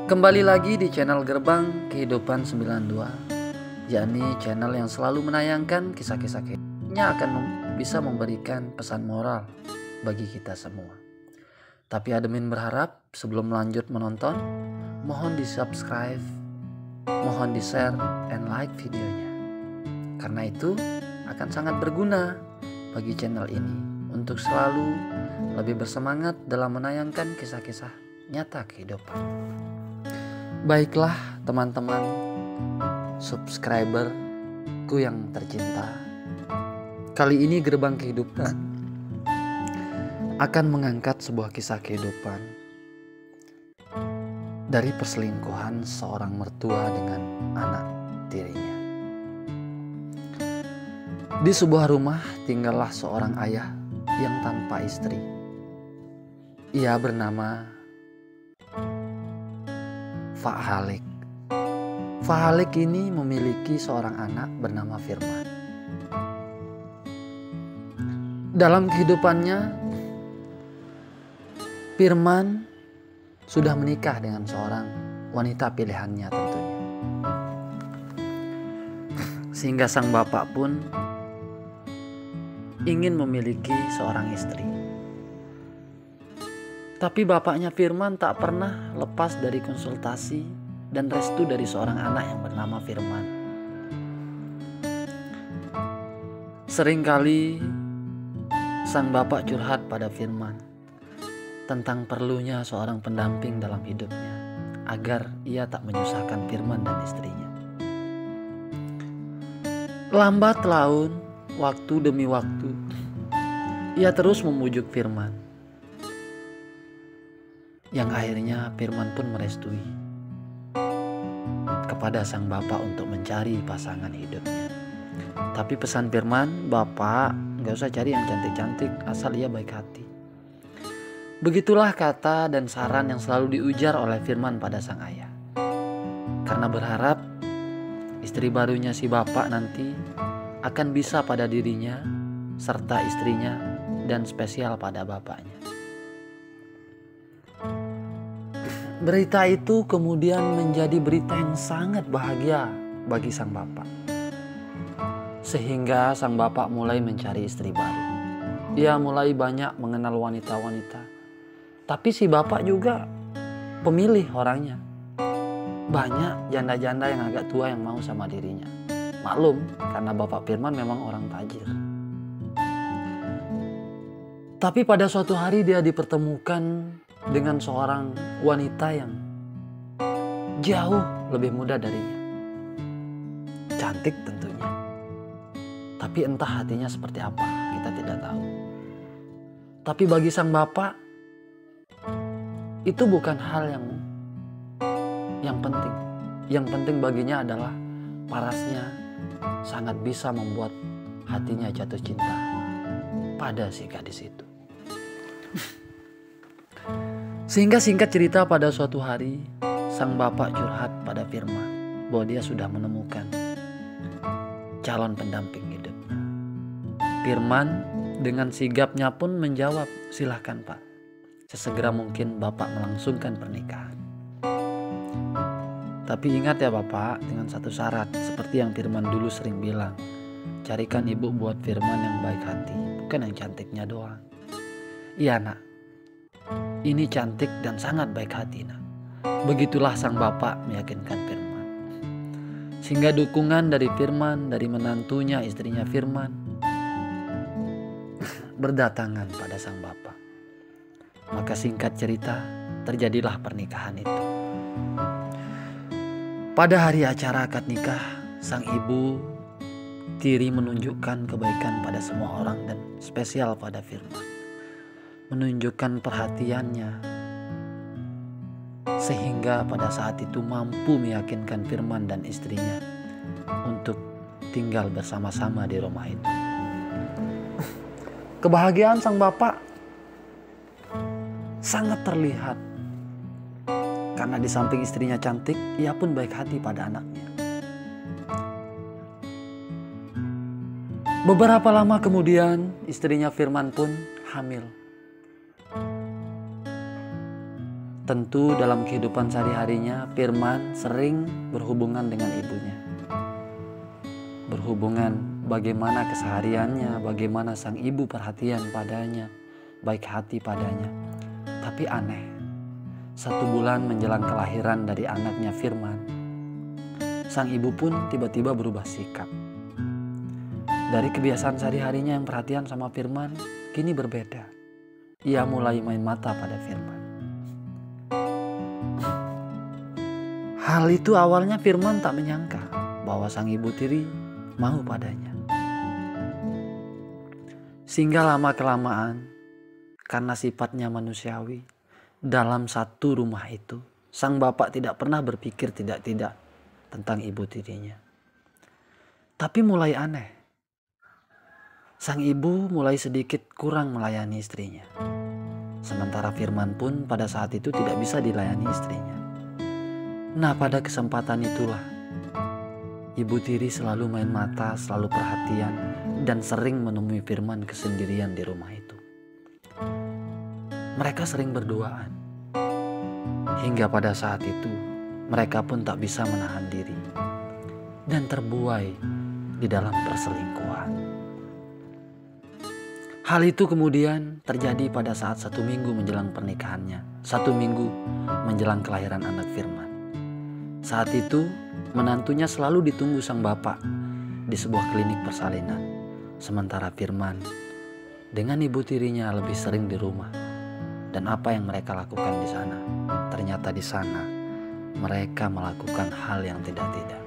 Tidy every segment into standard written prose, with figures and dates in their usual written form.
Kembali lagi di channel Gerbang Kehidupan 92, yakni channel yang selalu menayangkan kisah-kisah kehidupnya akan bisa memberikan pesan moral bagi kita semua. Tapi admin berharap sebelum lanjut menonton, mohon di subscribe, mohon di share and like videonya. Karena itu akan sangat berguna bagi channel ini untuk selalu lebih bersemangat dalam menayangkan kisah-kisah nyata kehidupan. Baiklah teman-teman subscriberku yang tercinta, kali ini Gerbang Kehidupan akan mengangkat sebuah kisah kehidupan dari perselingkuhan seorang mertua dengan anak tirinya. Di sebuah rumah tinggallah seorang ayah yang tanpa istri. Ia bernama Fahalik. Fahalik ini memiliki seorang anak bernama Firman. Dalam kehidupannya, Firman sudah menikah dengan seorang wanita pilihannya tentunya. Sehingga sang bapak pun ingin memiliki seorang istri. Tapi bapaknya Firman tak pernah lepas dari konsultasi dan restu dari seorang anak yang bernama Firman. Seringkali sang bapak curhat pada Firman tentang perlunya seorang pendamping dalam hidupnya agar ia tak menyusahkan Firman dan istrinya. Lambat laun, waktu demi waktu, ia terus memujuk Firman. Yang akhirnya Firman pun merestui kepada sang bapak untuk mencari pasangan hidupnya. Tapi pesan Firman, "Bapak, gak usah cari yang cantik-cantik, asal ia baik hati." Begitulah kata dan saran yang selalu diujar oleh Firman pada sang ayah. Karena berharap istri barunya si bapak nanti akan bisa pada dirinya serta istrinya dan spesial pada bapaknya. Berita itu kemudian menjadi berita yang sangat bahagia bagi sang bapak. Sehingga sang bapak mulai mencari istri baru. Ia mulai banyak mengenal wanita-wanita. Tapi si bapak juga pemilih orangnya. Banyak janda-janda yang agak tua yang mau sama dirinya. Maklum, karena bapak Firman memang orang tajir. Tapi pada suatu hari dia dipertemukan dengan seorang wanita yang jauh lebih muda darinya. Cantik tentunya. Tapi entah hatinya seperti apa, kita tidak tahu. Tapi bagi sang bapak, itu bukan hal yang penting. Yang penting baginya adalah parasnya sangat bisa membuat hatinya jatuh cinta pada si gadis itu. Sehingga singkat cerita, pada suatu hari sang bapak curhat pada Firman bahwa dia sudah menemukan calon pendamping hidupnya. Firman dengan sigapnya pun menjawab, "Silahkan Pak, sesegera mungkin Bapak melangsungkan pernikahan. Tapi ingat ya Bapak, dengan satu syarat, seperti yang Firman dulu sering bilang, carikan ibu buat Firman yang baik hati, bukan yang cantiknya doang." "Iya nak, ini cantik dan sangat baik hati nak." Begitulah sang bapak meyakinkan Firman. Sehingga dukungan dari Firman, dari menantunya, istrinya Firman, berdatangan pada sang bapak. Maka singkat cerita, terjadilah pernikahan itu. Pada hari acara akad nikah, sang ibu tiri menunjukkan kebaikan pada semua orang dan spesial pada Firman. Menunjukkan perhatiannya sehingga pada saat itu mampu meyakinkan Firman dan istrinya untuk tinggal bersama-sama di rumah itu. Kebahagiaan sang bapak sangat terlihat karena di samping istrinya cantik, ia pun baik hati pada anaknya. Beberapa lama kemudian istrinya Firman pun hamil. Tentu dalam kehidupan sehari-harinya Firman sering berhubungan dengan ibunya. Berhubungan bagaimana kesehariannya, bagaimana sang ibu perhatian padanya, baik hati padanya. Tapi aneh, 1 bulan menjelang kelahiran dari anaknya Firman, sang ibu pun tiba-tiba berubah sikap. Dari kebiasaan sehari-harinya yang perhatian sama Firman, kini berbeda. Ia mulai main mata pada Firman. Hal itu awalnya Firman tak menyangka bahwa sang ibu tiri mau padanya. Sehingga lama-kelamaan, karena sifatnya manusiawi, dalam satu rumah itu, sang bapak tidak pernah berpikir tidak-tidak tentang ibu tirinya. Tapi mulai aneh, sang ibu mulai sedikit kurang melayani istrinya. Sementara Firman pun pada saat itu tidak bisa dilayani istrinya. Nah, pada kesempatan itulah ibu tiri selalu main mata, selalu perhatian, dan sering menemui Firman kesendirian di rumah itu. Mereka sering berduaan. Hingga pada saat itu mereka pun tak bisa menahan diri dan terbuai di dalam perselingkuhan. Hal itu kemudian terjadi pada saat 1 minggu menjelang pernikahannya, 1 minggu menjelang kelahiran anak Firman. Saat itu menantunya selalu ditunggu sang bapak di sebuah klinik persalinan. Sementara Firman dengan ibu tirinya lebih sering di rumah. Dan apa yang mereka lakukan di sana? Ternyata di sana mereka melakukan hal yang tidak-tidak.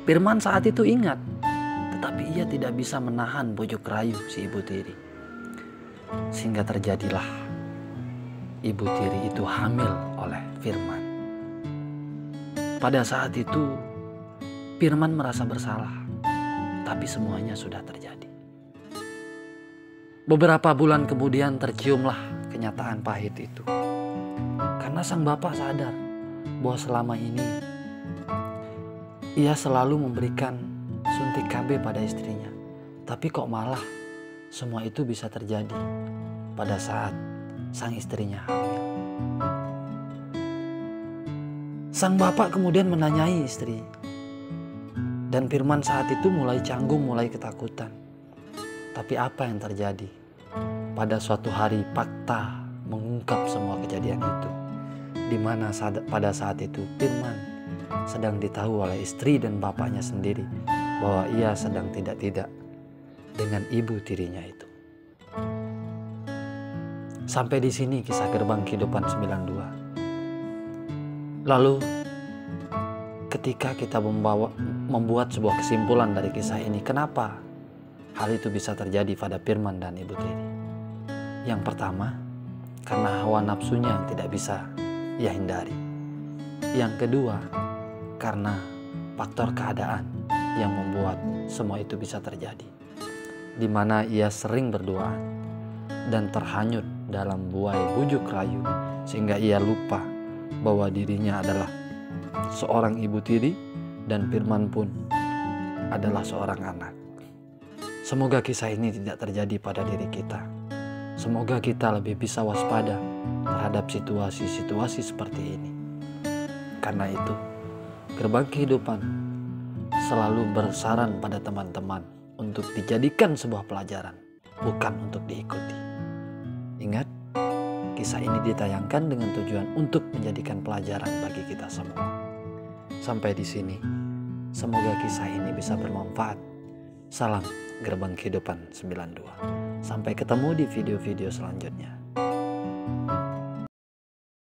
Firman saat itu ingat, tetapi ia tidak bisa menahan bujuk rayu si ibu tiri. Sehingga terjadilah ibu tiri itu hamil oleh Firman. Pada saat itu Firman merasa bersalah, tapi semuanya sudah terjadi. Beberapa bulan kemudian terciumlah kenyataan pahit itu. Karena sang bapak sadar bahwa selama ini ia selalu memberikan suntik KB pada istrinya. Tapi kok malah semua itu bisa terjadi pada saat sang istrinya hamil. Sang bapak kemudian menanyai istri. Dan Firman saat itu mulai canggung, mulai ketakutan. Tapi apa yang terjadi? Pada suatu hari fakta mengungkap semua kejadian itu. Di mana pada saat itu Firman sedang ditahu oleh istri dan bapaknya sendiri bahwa ia sedang tidak-tidak dengan ibu tirinya itu. Sampai di sini kisah gerbang kehidupan 92. Lalu ketika kita membuat sebuah kesimpulan dari kisah ini, kenapa hal itu bisa terjadi pada Firman dan ibu tiri? Yang pertama, karena hawa nafsunya yang tidak bisa ia hindari. Yang kedua, karena faktor keadaan yang membuat semua itu bisa terjadi, di mana ia sering berduaan dan terhanyut dalam buai bujuk rayu, sehingga ia lupa bahwa dirinya adalah seorang ibu tiri dan Firman pun adalah seorang anak. Semoga kisah ini tidak terjadi pada diri kita. Semoga kita lebih bisa waspada terhadap situasi-situasi seperti ini. Karena itu, gerbang kehidupan selalu bersaran pada teman-teman untuk dijadikan sebuah pelajaran, bukan untuk diikuti. Ingat, kisah ini ditayangkan dengan tujuan untuk menjadikan pelajaran bagi kita semua. Sampai di sini, semoga kisah ini bisa bermanfaat. Salam Gerbang Kehidupan 92. Sampai ketemu di video-video selanjutnya.